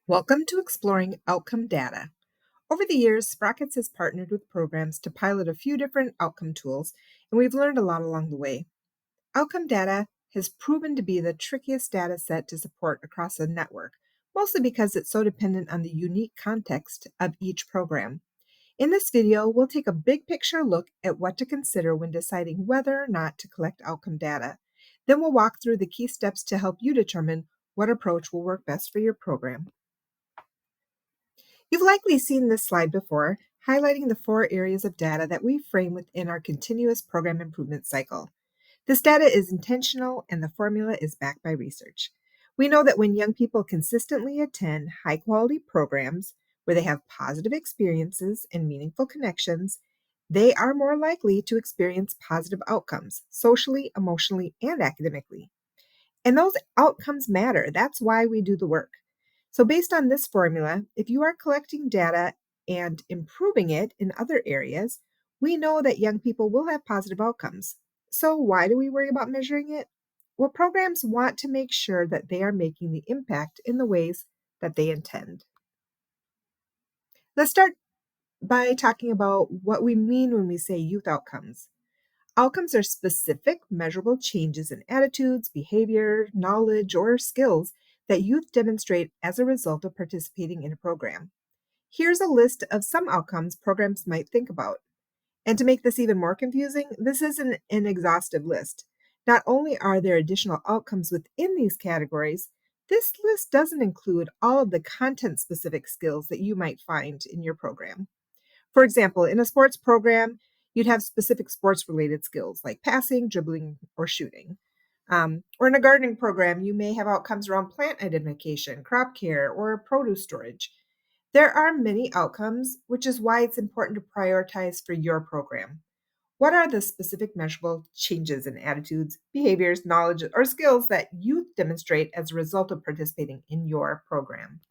Welcome to Exploring Outcome Data. Over the years, Sprockets has partnered with programs to pilot a few different outcome tools, and we've learned a lot along the way. Outcome data has proven to be the trickiest data set to support across a network, mostly because it's so dependent on the unique context of each program. In this video, we'll take a big picture look at what to consider when deciding whether or not to collect outcome data. Then we'll walk through the key steps to help you determine what approach will work best for your program. You've likely seen this slide before, highlighting the 4 areas of data that we frame within our continuous program improvement cycle. This data is intentional and the formula is backed by research. We know that when young people consistently attend high-quality programs where they have positive experiences and meaningful connections, they are more likely to experience positive outcomes, socially, emotionally, and academically. And those outcomes matter. That's why we do the work. So, based on this formula, if you are collecting data and improving it in other areas, we know that young people will have positive outcomes. So, why do we worry about measuring it? Well, programs want to make sure that they are making the impact in the ways that they intend. Let's start by talking about what we mean when we say youth outcomes. Outcomes are specific, measurable changes in attitudes, behavior, knowledge, or skills that youth demonstrate as a result of participating in a program. Here's a list of some outcomes programs might think about. And to make this even more confusing, this isn't an exhaustive list. Not only are there additional outcomes within these categories, this list doesn't include all of the content specific skills that you might find in your program. For example, in a sports program, you'd have specific sports related skills like passing, dribbling, or shooting. Or in a gardening program, you may have outcomes around plant identification, crop care, or produce storage. There are many outcomes, which is why it's important to prioritize for your program. What are the specific measurable changes in attitudes, behaviors, knowledge, or skills that youth demonstrate as a result of participating in your program?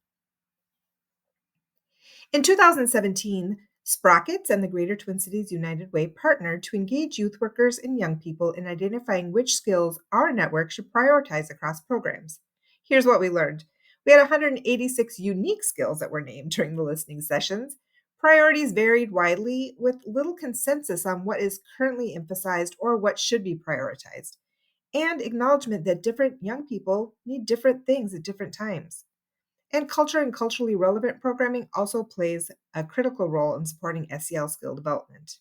In 2017, Sprockets and the Greater Twin Cities United Way partnered to engage youth workers and young people in identifying which skills our network should prioritize across programs. Here's what we learned. We had 186 unique skills that were named during the listening sessions. Priorities varied widely, with little consensus on what is currently emphasized or what should be prioritized, and acknowledgement that different young people need different things at different times. And culture and culturally relevant programming also plays a critical role in supporting SEL skill development.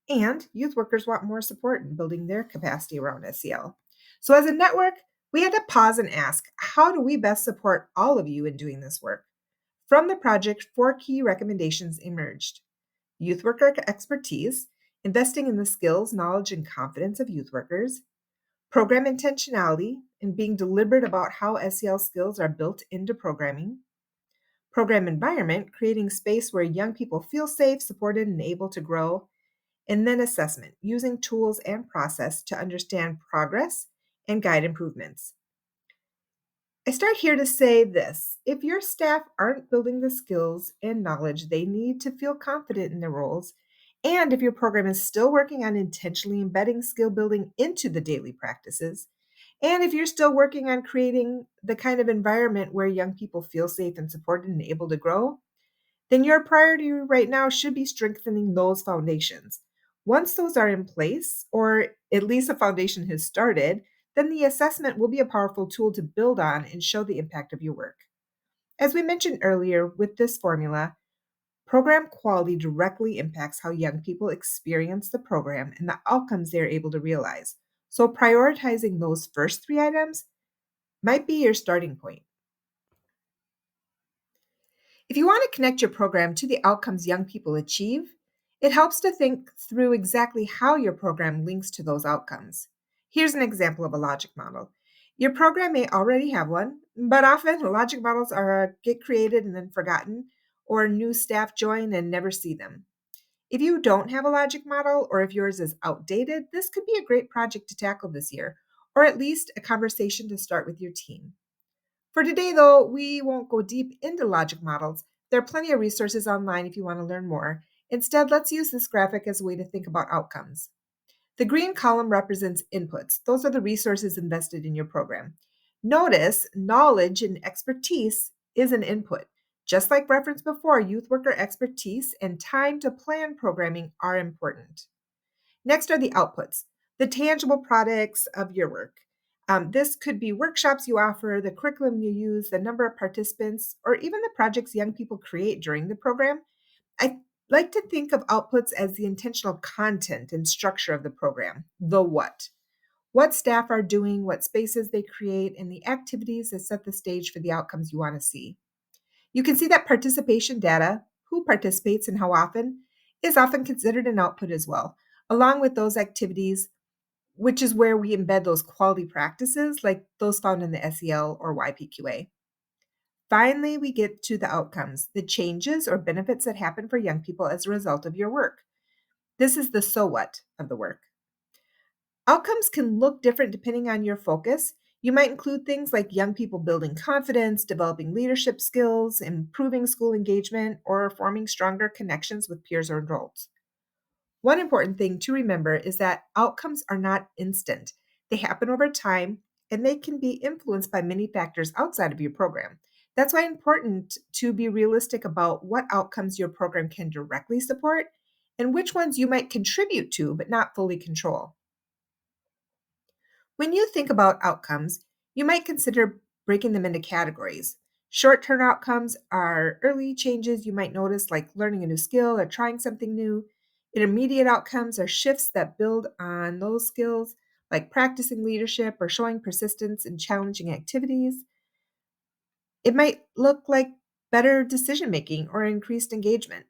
And youth workers want more support in building their capacity around SEL. So, as a network, we had to pause and ask, how do we best support all of you in doing this work? From the project, 4 key recommendations emerged: youth worker expertise, investing in the skills, knowledge, and confidence of youth workers; program intentionality, and being deliberate about how SEL skills are built into programming; program environment, creating space where young people feel safe, supported, and able to grow; and then assessment, using tools and process to understand progress and guide improvements. I start here to say this: if your staff aren't building the skills and knowledge they need to feel confident in their roles, and if your program is still working on intentionally embedding skill building into the daily practices, and if you're still working on creating the kind of environment where young people feel safe and supported and able to grow, then your priority right now should be strengthening those foundations. Once those are in place, or at least a foundation has started, then the assessment will be a powerful tool to build on and show the impact of your work. As we mentioned earlier, with this formula, program quality directly impacts how young people experience the program and the outcomes they're able to realize. So prioritizing those first 3 items might be your starting point. If you want to connect your program to the outcomes young people achieve, it helps to think through exactly how your program links to those outcomes. Here's an example of a logic model. Your program may already have one, but often logic models get created and then forgotten, or new staff join and never see them. If you don't have a logic model, or if yours is outdated, this could be a great project to tackle this year, or at least a conversation to start with your team. For today, though, we won't go deep into logic models. There are plenty of resources online if you want to learn more. Instead, let's use this graphic as a way to think about outcomes. The green column represents inputs. Those are the resources invested in your program. Notice knowledge and expertise is an input. Just like referenced before, youth worker expertise and time to plan programming are important. Next are the outputs, the tangible products of your work. This could be workshops you offer, the curriculum you use, the number of participants, or even the projects young people create during the program. I like to think of outputs as the intentional content and structure of the program, the what staff are doing, what spaces they create, and the activities that set the stage for the outcomes you want to see. You can see that participation data, who participates and how often, is often considered an output as well, along with those activities, which is where we embed those quality practices like those found in the SEL or YPQA. Finally, we get to the outcomes, the changes or benefits that happen for young people as a result of your work. This is the so what of the work. Outcomes can look different depending on your focus. You might include things like young people building confidence, developing leadership skills, improving school engagement, or forming stronger connections with peers or adults. One important thing to remember is that outcomes are not instant. They happen over time and they can be influenced by many factors outside of your program. That's why it's important to be realistic about what outcomes your program can directly support and which ones you might contribute to but not fully control. When you think about outcomes, you might consider breaking them into categories. Short term outcomes are early changes you might notice, like learning a new skill or trying something new. Intermediate outcomes are shifts that build on those skills, like practicing leadership or showing persistence in challenging activities. It might look like better decision making or increased engagement.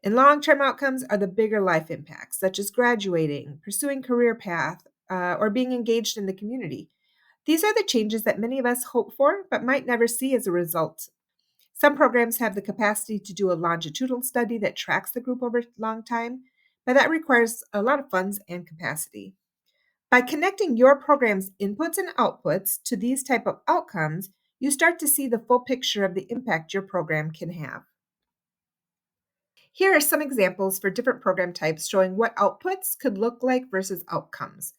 And long term outcomes are the bigger life impacts, such as graduating, pursuing career path, or being engaged in the community. These are the changes that many of us hope for but might never see as a result. Some programs have the capacity to do a longitudinal study that tracks the group over a long time, but that requires a lot of funds and capacity. By connecting your program's inputs and outputs to these type of outcomes, you start to see the full picture of the impact your program can have. Here are some examples for different program types showing what outputs could look like versus outcomes.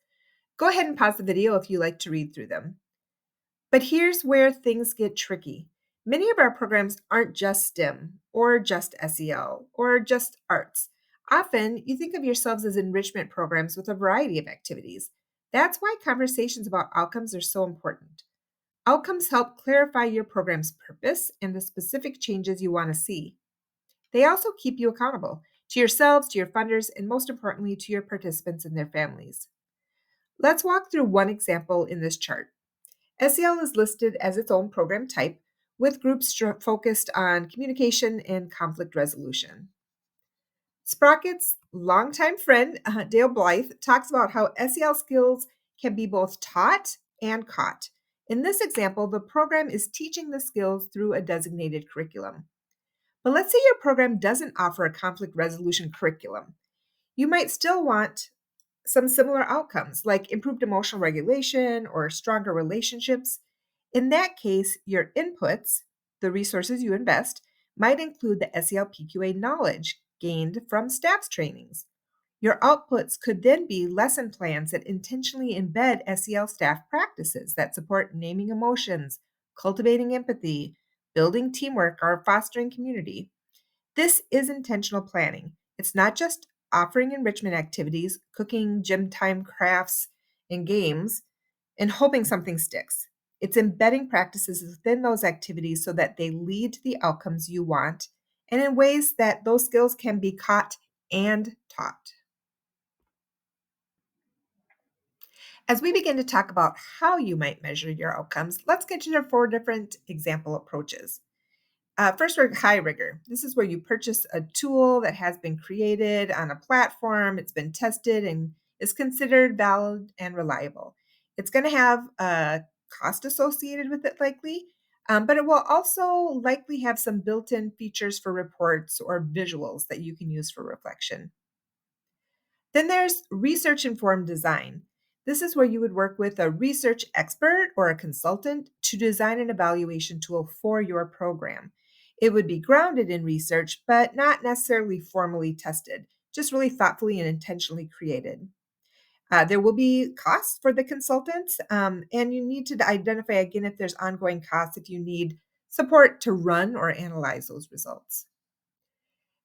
Go ahead and pause the video if you like to read through them. But here's where things get tricky. Many of our programs aren't just STEM or just SEL or just arts. Often, you think of yourselves as enrichment programs with a variety of activities. That's why conversations about outcomes are so important. Outcomes help clarify your program's purpose and the specific changes you want to see. They also keep you accountable to yourselves, to your funders, and most importantly, to your participants and their families. Let's walk through one example in this chart. SEL is listed as its own program type, with groups focused on communication and conflict resolution. Sprocket's longtime friend, Dale Blythe, talks about how SEL skills can be both taught and caught. In this example, the program is teaching the skills through a designated curriculum. But let's say your program doesn't offer a conflict resolution curriculum. You might still want some similar outcomes like improved emotional regulation or stronger relationships. In that case, your inputs, the resources you invest, might include the SELPQA knowledge gained from staff's trainings. Your outputs could then be lesson plans that intentionally embed SEL staff practices that support naming emotions, cultivating empathy, building teamwork, or fostering community. This is intentional planning. It's not just offering enrichment activities, cooking, gym time crafts, and games, and hoping something sticks. It's embedding practices within those activities so that they lead to the outcomes you want and in ways that those skills can be caught and taught. As we begin to talk about how you might measure your outcomes, let's consider 4 different example approaches. First, we're high rigor. This is where you purchase a tool that has been created on a platform, it's been tested, and is considered valid and reliable. It's going to have a cost associated with it, likely, but it will also likely have some built in features for reports or visuals that you can use for reflection. Then there's research informed design. This is where you would work with a research expert or a consultant to design an evaluation tool for your program. It would be grounded in research, but not necessarily formally tested, just really thoughtfully and intentionally created. There will be costs for the consultants, and you need to identify again if there's ongoing costs, if you need support to run or analyze those results.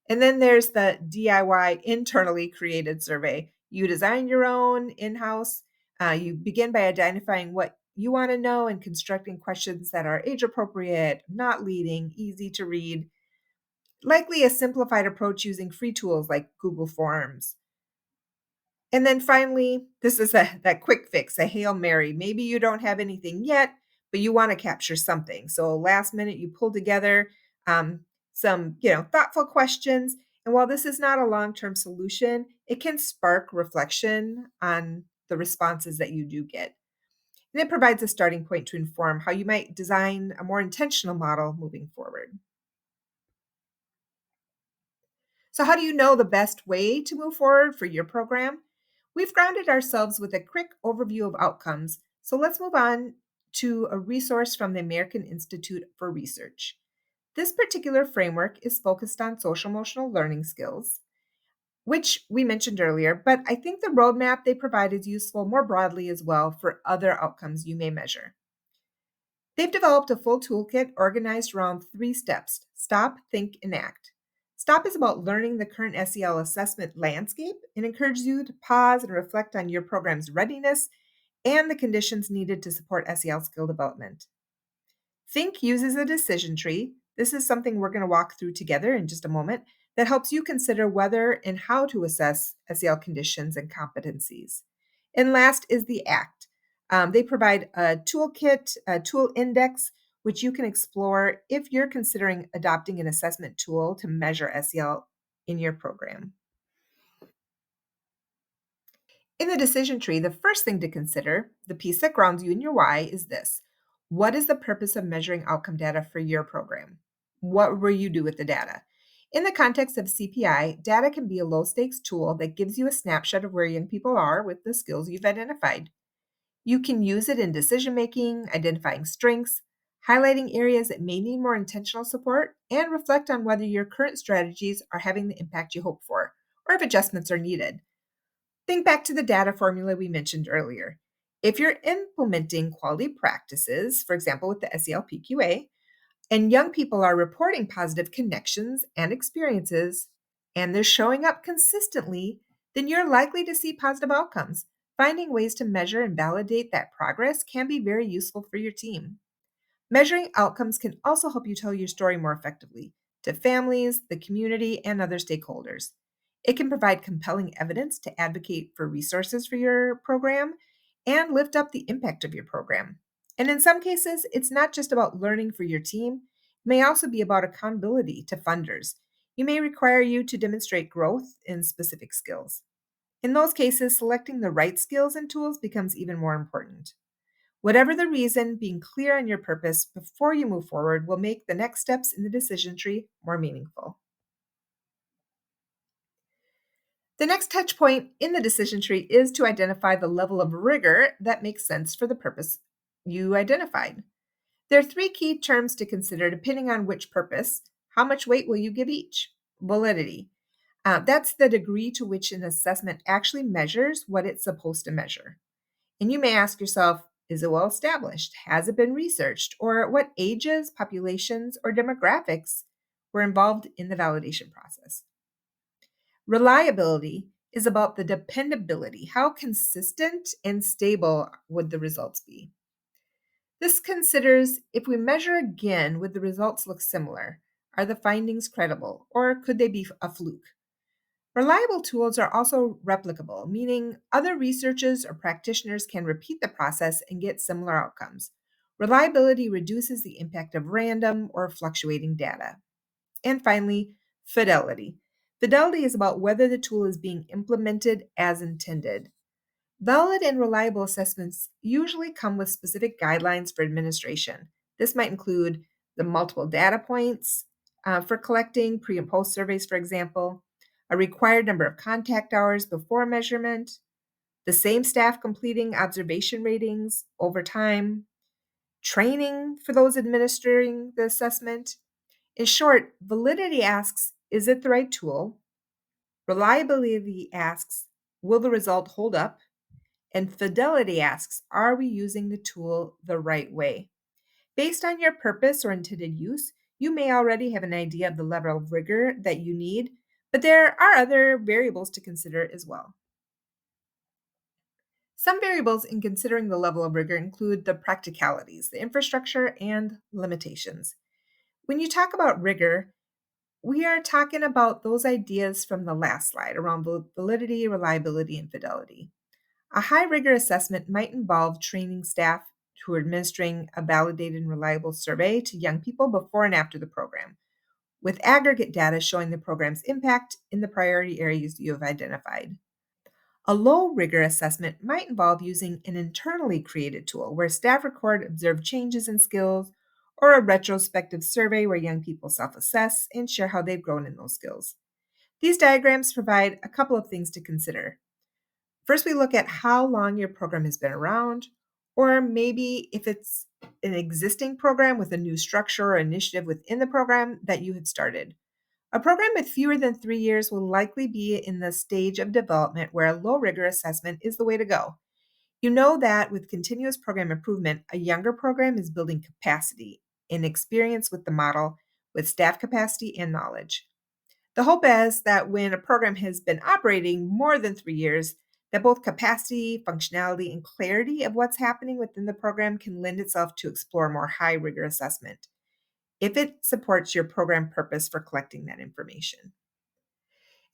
And then there's the DIY internally created survey. You design your own in house. You begin by identifying what you want to know and constructing questions that are age appropriate, not leading, easy to read. Likely a simplified approach using free tools like Google Forms. And then finally, this is that quick fix, a Hail Mary. Maybe you don't have anything yet, but you want to capture something. So last minute, you pull together um, some, thoughtful questions. And while this is not a long-term solution, it can spark reflection on the responses that you do get. And it provides a starting point to inform how you might design a more intentional model moving forward. So, how do you know the best way to move forward for your program? We've grounded ourselves with a quick overview of outcomes. So, let's move on to a resource from the American Institute for Research. This particular framework is focused on social emotional learning skills, which we mentioned earlier, but I think the roadmap they provide is useful more broadly as well for other outcomes you may measure. They've developed a full toolkit organized around 3 steps: stop, think, and act. Stop is about learning the current SEL assessment landscape and encourages you to pause and reflect on your program's readiness and the conditions needed to support SEL skill development. Think uses a decision tree. This is something we're going to walk through together in just a moment that helps you consider whether and how to assess SEL conditions and competencies. And last is the ACT. They provide a toolkit, a tool index, which you can explore if you're considering adopting an assessment tool to measure SEL in your program. In the decision tree, the first thing to consider, the piece that grounds you in your why, is this: what is the purpose of measuring outcome data for your program? What will you do with the data? In the context of CPI, data can be a low stakes tool that gives you a snapshot of where young people are with the skills you've identified. You can use it in decision making, identifying strengths, highlighting areas that may need more intentional support, and reflect on whether your current strategies are having the impact you hope for, or if adjustments are needed. Think back to the data formula we mentioned earlier. If you're implementing quality practices, for example, with the SELPQA, and young people are reporting positive connections and experiences, and they're showing up consistently, then you're likely to see positive outcomes. Finding ways to measure and validate that progress can be very useful for your team. Measuring outcomes can also help you tell your story more effectively to families, the community, and other stakeholders. It can provide compelling evidence to advocate for resources for your program and lift up the impact of your program. And in some cases, it's not just about learning for your team, it may also be about accountability to funders. You may require you to demonstrate growth in specific skills. In those cases, selecting the right skills and tools becomes even more important. Whatever the reason, being clear on your purpose before you move forward will make the next steps in the decision tree more meaningful. The next touch point in the decision tree is to identify the level of rigor that makes sense for the purpose you identified. There are 3 key terms to consider depending on which purpose. How much weight will you give each? Validity. That's the degree to which an assessment actually measures what it's supposed to measure. And you may ask yourself, is it well established? Has it been researched? Or what ages, populations, or demographics were involved in the validation process? Reliability is about the dependability. How consistent and stable would the results be? This considers if we measure again, would the results look similar? Are the findings credible? Or could they be a fluke? Reliable tools are also replicable, meaning other researchers or practitioners can repeat the process and get similar outcomes. Reliability reduces the impact of random or fluctuating data. And finally, fidelity. Fidelity is about whether the tool is being implemented as intended. Valid and reliable assessments usually come with specific guidelines for administration. This might include the multiple data points for collecting pre and post surveys, for example, a required number of contact hours before measurement, the same staff completing observation ratings over time, training for those administering the assessment. In short, validity asks, is it the right tool? Reliability asks, will the result hold up? And fidelity asks, are we using the tool the right way? Based on your purpose or intended use, you may already have an idea of the level of rigor that you need, but there are other variables to consider as well. Some variables in considering the level of rigor include the practicalities, the infrastructure, and limitations. When you talk about rigor, we are talking about those ideas from the last slide around validity, reliability, and fidelity. A high rigor assessment might involve training staff who are administering a validated and reliable survey to young people before and after the program, with aggregate data showing the program's impact in the priority areas you have identified. A low rigor assessment might involve using an internally created tool where staff record observed changes in skills, or a retrospective survey where young people self assess and share how they've grown in those skills. These diagrams provide a couple of things to consider. First, we look at how long your program has been around, or maybe if it's an existing program with a new structure or initiative within the program that you had started. A program with fewer than 3 years will likely be in the stage of development where a low rigor assessment is the way to go. You know that with continuous program improvement, a younger program is building capacity and experience with the model, with staff capacity and knowledge. The hope is that when a program has been operating more than 3 years, that both capacity, functionality, and clarity of what's happening within the program can lend itself to explore more high rigor assessment if it supports your program purpose for collecting that information.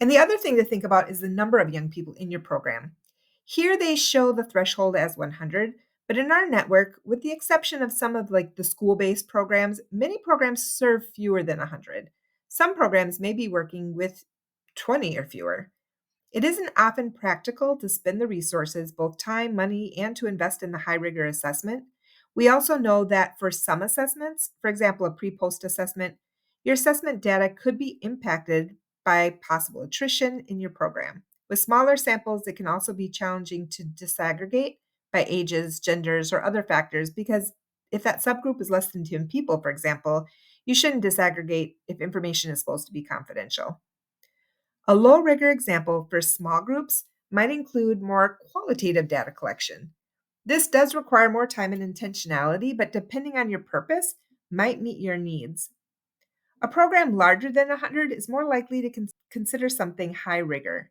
And the other thing to think about is the number of young people in your program. Here they show the threshold as 100, but in our network, with the exception of some of like the school-based programs, many programs serve fewer than 100. Some programs may be working with 20 or fewer. It isn't often practical to spend the resources, both time, money, and to invest in the high rigor assessment. We also know that for some assessments, for example, a pre post assessment, your assessment data could be impacted by possible attrition in your program. With smaller samples, it can also be challenging to disaggregate by ages, genders, or other factors because if that subgroup is less than 10 people, for example, you shouldn't disaggregate if information is supposed to be confidential. A low rigor example for small groups might include more qualitative data collection. This does require more time and intentionality, but depending on your purpose, might meet your needs. A program larger than 100 is more likely to consider something high rigor,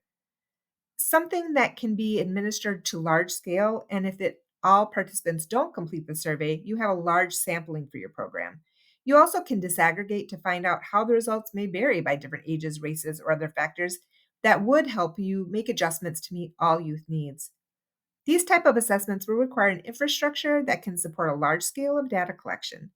something that can be administered to large scale, and if all participants don't complete the survey, you have a large sampling for your program. You also can disaggregate to find out how the results may vary by different ages, races, or other factors that would help you make adjustments to meet all youth needs. These type of assessments will require an infrastructure that can support a large scale of data collection.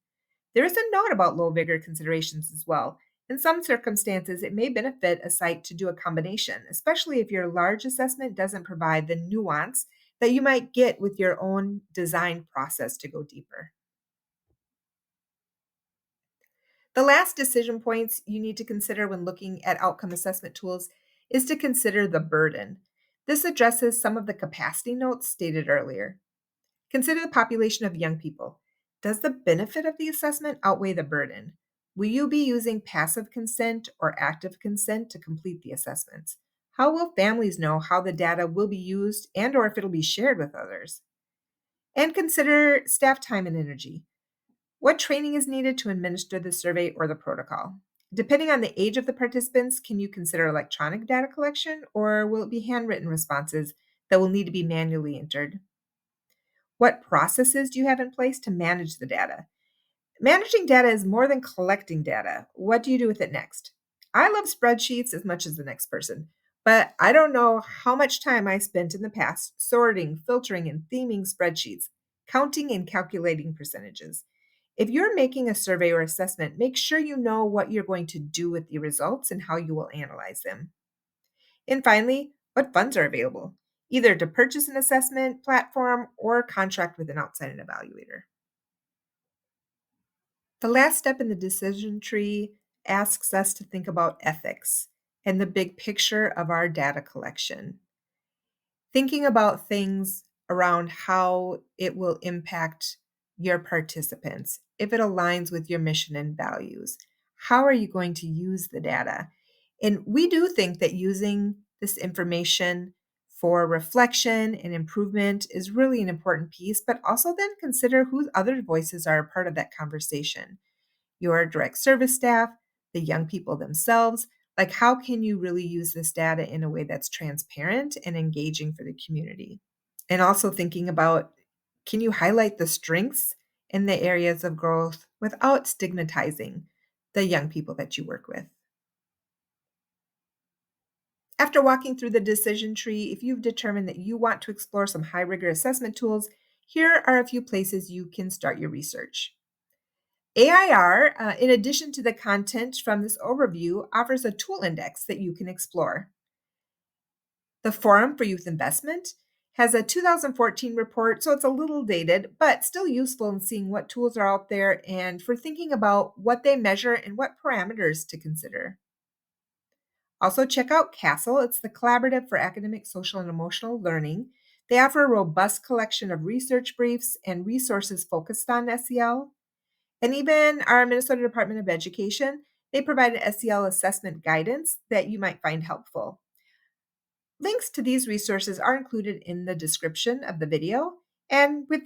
There is a note about low vigor considerations as well. In some circumstances, it may benefit a site to do a combination, especially if your large assessment doesn't provide the nuance that you might get with your own design process to go deeper. The last decision points you need to consider when looking at outcome assessment tools is to consider the burden. This addresses some of the capacity notes stated earlier. Consider the population of young people. Does the benefit of the assessment outweigh the burden? Will you be using passive consent or active consent to complete the assessments? How will families know how the data will be used and or if it'll be shared with others? And consider staff time and energy. What training is needed to administer the survey or the protocol? Depending on the age of the participants, can you consider electronic data collection or will it be handwritten responses that will need to be manually entered? What processes do you have in place to manage the data? Managing data is more than collecting data. What do you do with it next? I love spreadsheets as much as the next person, but I don't know how much time I spent in the past sorting, filtering, and theming spreadsheets, counting and calculating percentages. If you're making a survey or assessment, make sure you know what you're going to do with the results and how you will analyze them. And finally, what funds are available, either to purchase an assessment platform or contract with an outside evaluator. The last step in the decision tree asks us to think about ethics and the big picture of our data collection. Thinking about things around how it will impact your participants, if it aligns with your mission and values. How are you going to use the data? And we do think that using this information for reflection and improvement is really an important piece, but also then consider whose other voices are a part of that conversation. Your direct service staff, the young people themselves. Like, how can you really use this data in a way that's transparent and engaging for the community? And also thinking about, can you highlight the strengths in the areas of growth without stigmatizing the young people that you work with? After walking through the decision tree, if you've determined that you want to explore some high rigor assessment tools, here are a few places you can start your research. AIR, in addition to the content from this overview, offers a tool index that you can explore. The Forum for Youth Investment has a 2014 report, so it's a little dated, but still useful in seeing what tools are out there and for thinking about what they measure and what parameters to consider. Also, check out CASTLE. It's the Collaborative for Academic, Social, and Emotional Learning. They offer a robust collection of research briefs and resources focused on SEL. And even our Minnesota Department of Education, they provide an SEL assessment guidance that you might find helpful. Links to these resources are included in the description of the video. And with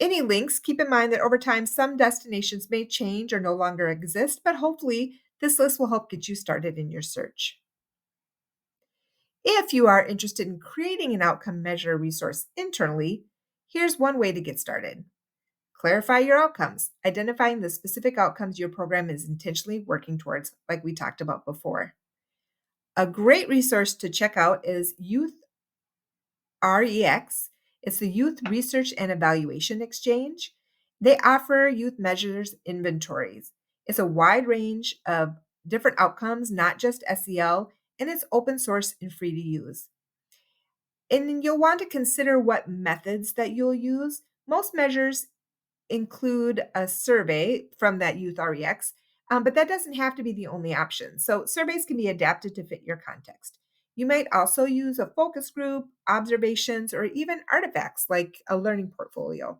any links, keep in mind that over time, some destinations may change or no longer exist, but hopefully this list will help get you started in your search. If you are interested in creating an outcome measure resource internally, here's one way to get started. Clarify your outcomes, identifying the specific outcomes your program is intentionally working towards, like we talked about before. A great resource to check out is Youth REX. It's the Youth Research and Evaluation Exchange. They offer youth measures inventories. It's a wide range of different outcomes, not just SEL, and it's open source and free to use. And you'll want to consider what methods that you'll use. Most measures include a survey from that Youth REX, but that doesn't have to be the only option. So surveys can be adapted to fit your context. You might also use a focus group, observations, or even artifacts like a learning portfolio.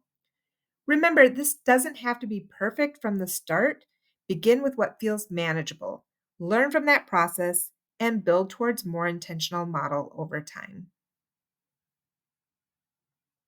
Remember, this doesn't have to be perfect from the start. Begin with what feels manageable. Learn from that process and build towards more intentional model over time.